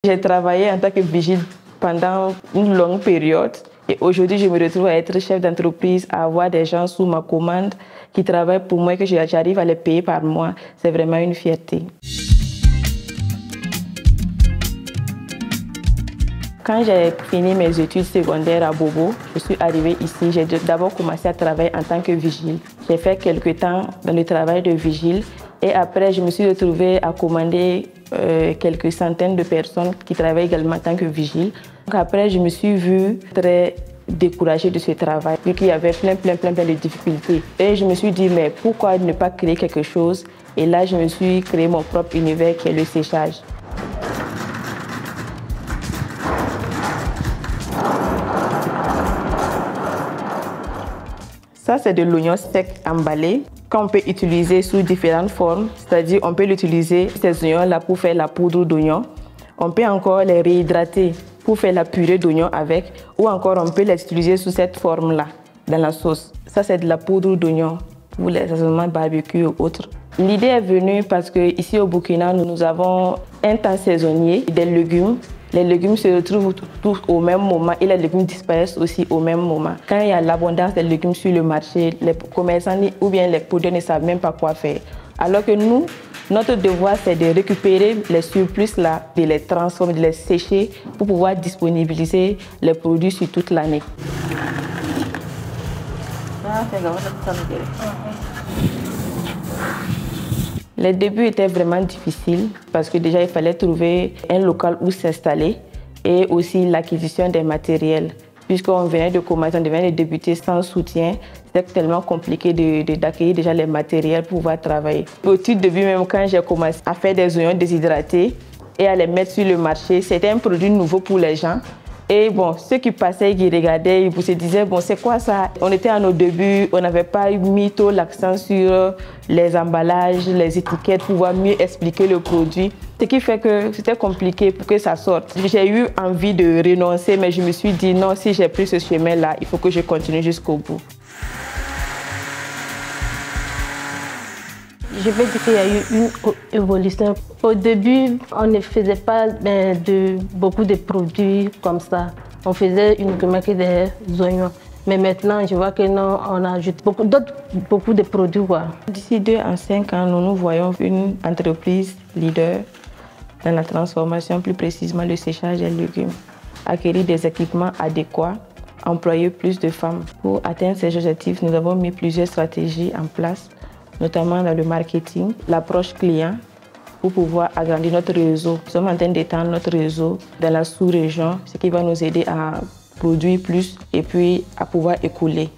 J'ai travaillé en tant que vigile pendant une longue période. Et aujourd'hui, je me retrouve à être chef d'entreprise, à avoir des gens sous ma commande qui travaillent pour moi et que j'arrive à les payer par mois. C'est vraiment une fierté. Quand j'ai fini mes études secondaires à Bobo, je suis arrivée ici. J'ai d'abord commencé à travailler en tant que vigile. J'ai fait quelques temps dans le travail de vigile et après, je me suis retrouvée à commander quelques centaines de personnes qui travaillent également en tant que vigile. Donc après, je me suis vue très découragée de ce travail, vu qu'il y avait plein de difficultés. Et je me suis dit, mais pourquoi ne pas créer quelque chose? Et là, je me suis créé mon propre univers qui est le séchage. Ça, c'est de l'oignon sec emballé qu'on peut utiliser sous différentes formes. C'est-à-dire, on peut l'utiliser, ces oignons-là, pour faire la poudre d'oignon. On peut encore les réhydrater pour faire la purée d'oignon avec. Ou encore, on peut les utiliser sous cette forme-là, dans la sauce. Ça, c'est de la poudre d'oignon pour les assaisonnements barbecue ou autres. L'idée est venue parce qu'ici au Burkina, nous avons un temps saisonnier des légumes. Les légumes se retrouvent tous au même moment et les légumes disparaissent aussi au même moment. Quand il y a l'abondance des légumes sur le marché, les commerçants ou bien les producteurs ne savent même pas quoi faire. Alors que nous, notre devoir, c'est de récupérer les surplus là, de les transformer, de les sécher pour pouvoir disponibiliser les produits sur toute l'année. Les débuts étaient vraiment difficiles parce que déjà il fallait trouver un local où s'installer et aussi l'acquisition des matériels. Puisqu'on venait de commencer, on venait de débuter sans soutien, c'était tellement compliqué d'accueillir déjà les matériels pour pouvoir travailler. Au tout début, même quand j'ai commencé à faire des oignons déshydratés et à les mettre sur le marché, c'était un produit nouveau pour les gens. Et bon, ceux qui passaient, qui regardaient, ils se disaient, bon, c'est quoi ça? On était à nos débuts, on n'avait pas mis trop l'accent sur les emballages, les étiquettes pour pouvoir mieux expliquer le produit. Ce qui fait que c'était compliqué pour que ça sorte. J'ai eu envie de renoncer, mais je me suis dit, non, si j'ai pris ce chemin-là, il faut que je continue jusqu'au bout. Je vais dire qu'il y a eu une évolution. Au début, on ne faisait pas beaucoup de produits comme ça. On faisait uniquement que des oignons. Mais maintenant, je vois que non, on ajoute beaucoup de produits. D'ici 2 à 5 ans, nous voyons une entreprise leader dans la transformation, plus précisément le séchage des légumes. Acquérir des équipements adéquats, employer plus de femmes. Pour atteindre ces objectifs, nous avons mis plusieurs stratégies en place, notamment dans le marketing, l'approche client, pour pouvoir agrandir notre réseau. Nous sommes en train d'étendre notre réseau dans la sous-région, ce qui va nous aider à produire plus et puis à pouvoir écouler.